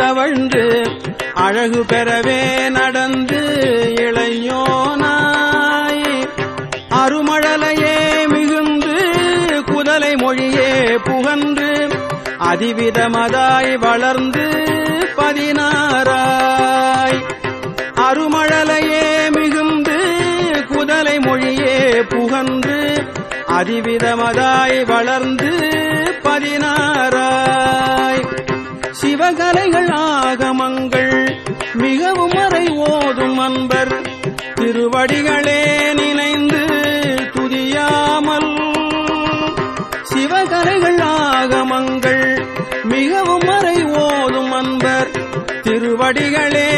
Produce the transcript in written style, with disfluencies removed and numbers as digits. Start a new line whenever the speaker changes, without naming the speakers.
தவழ்ந்து அழகு பெறவே நடந்து இளையோனாய் அருமழலையே மிகுந்து குதலை மொழியே புகன்று அதிவிதமதாய் வளர்ந்து 16ஆய் அருமழலையே மிகுந்து குதலை மொழியே புகன்று அதிவிதமதாய் வளர்ந்து 16ஆய் சிவகலைகள் ஆகமங்கள் மிகவும் மறை ஓதும் அன்பர் திருவடிகளே நினைந்து துதியாமல் சிவகலைகள் ஆகமங்கள் மிகவும் மறை ஓதும் அன்பர் திருவடிகளே